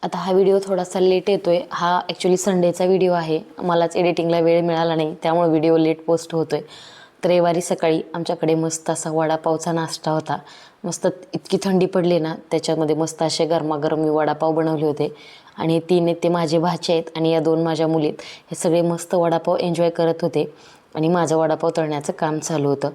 आता हा व्हिडिओ थोडासा लेट येतोय. हा ॲक्च्युली संडेचा व्हिडिओ आहे. मलाच एडिटिंगला वेळ मिळाला नाही, त्यामुळे व्हिडिओ लेट पोस्ट होतोय. तर रविवारी सकाळी आमच्याकडे मस्त असा वडापावचा नाश्ता होता. मस्त इतकी थंडी पडली ना, त्याच्यामध्ये मस्त असे गरमागरम मी वडापाव बनवले होते. आणि 3 आहेत ते माझे भाचे आहेत आणि या 2 माझ्या मुली आहेत. हे सगळे मस्त वडापाव एन्जॉय करत होते आणि माझं वडापाव तळण्याचं काम चालू होतं.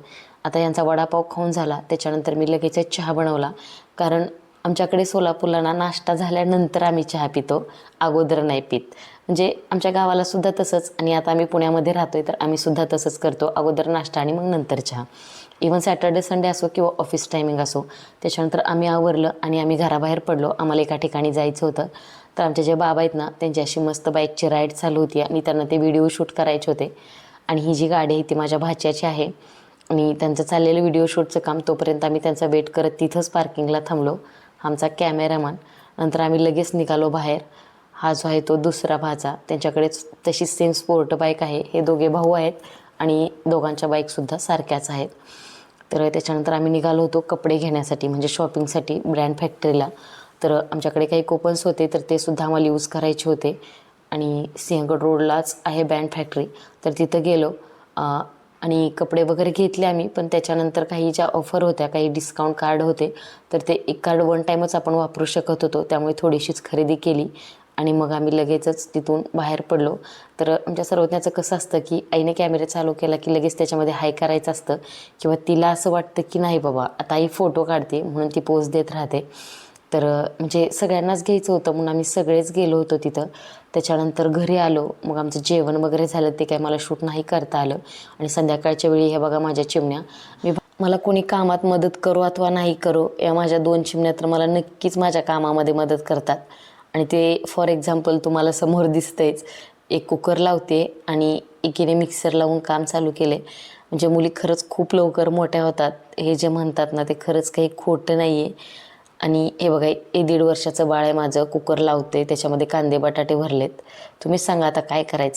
आता यांचा वडापाव खाऊन झाला, त्याच्यानंतर मी लगेचच चहा बनवला. कारण आमच्याकडे सोलापूरला ना नाश्ता झाल्यानंतर आम्ही चहा पितो, अगोदर नाही पीत. म्हणजे आमच्या गावालासुद्धा तसंच आणि आता आम्ही पुण्यामध्ये राहतो आहे तर आम्हीसुद्धा तसंच करतो. अगोदर नाश्ता आणि मग नंतर चहा. इव्हन सॅटर्डे संडे असो किंवा ऑफिस टायमिंग असो. त्याच्यानंतर आम्ही आवरलं आणि आम्ही घराबाहेर पडलो. आम्हाला एका ठिकाणी जायचं होतं. तर आमचे जे बाबा आहेत ना, त्यांची अशी मस्त बाईकची राईड चालू होती आणि त्यांना ते व्हिडिओ शूट करायचे होते. आणि ही जी गाडी आहे ती माझ्या भाच्याची आहे आणि त्यांचं चाललेलं व्हिडिओ शूटचं काम. तोपर्यंत आम्ही त्यांचा वेट करत तिथंच पार्किंगला थांबलो. आमचा कॅमेरामॅन. नंतर आम्ही लगेच निघालो बाहेर. हा जो आहे तो दुसरा भाचा, त्यांच्याकडेच तशीच सेम स्पोर्ट बाईक आहे. हे दोघे भाऊ आहेत आणि दोघांच्या बाईकसुद्धा सारख्याच आहेत. तर त्याच्यानंतर आम्ही निघालो होतो कपडे घेण्यासाठी, म्हणजे शॉपिंगसाठी ब्रँड फॅक्टरीला. तर आमच्याकडे काही कुपन्स होते तर ते सुद्धा आम्हाला यूज करायचे होते आणि सिंहगड रोडलाच आहे ब्रँड फॅक्टरी. तर तिथं गेलो आणि कपडे वगैरे घेतले आम्ही. पण त्याच्यानंतर काही ज्या ऑफर होत्या, काही डिस्काउंट कार्ड होते, तर ते एक कार्ड वन टाईमच आपण वापरू शकत होतो. त्यामुळे थोडीशीच खरेदी केली आणि मग आम्ही लगेचच तिथून बाहेर पडलो. तर आमच्या सर्वज्ञाचं कसं असतं की आईने कॅमेरा चालू केला की लगेच त्याच्यामध्ये हाय करायचं असतं किंवा तिला असं वाटतं की नाही बाबा आता आई फोटो काढते म्हणून ती पोज देत राहते. तर म्हणजे सगळ्यांनाच घ्यायचं होतं म्हणून आम्ही सगळेच गेलो होतो तिथं. त्याच्यानंतर घरी आलो. मग आमचं जेवण वगैरे झालं. ते काही मला शूट नाही करता आलं. आणि संध्याकाळच्या वेळी हे बघा माझ्या चिमण्या. मला कोणी कामात मदत करो अथवा नाही करो, या माझ्या 2 चिमण्या तर मला नक्कीच माझ्या कामामध्ये मदत करतात. आणि ते फॉर एक्झाम्पल तुम्हाला समोर दिसतंयच. एक कुकर लावते आणि एकीने मिक्सर लावून काम चालू केले. म्हणजे मुली खरंच खूप लवकर मोठ्या होतात. हे जे म्हणतात ना ते खरंच काही खोटं नाही आहे. आणि हे बघा, 1.5 वर्षाचं बाळ आहे माझं. कुकर लावते, त्याच्यामध्ये कांदे बटाटे भरलेत. तुम्हीच सांगा आता काय करायचे.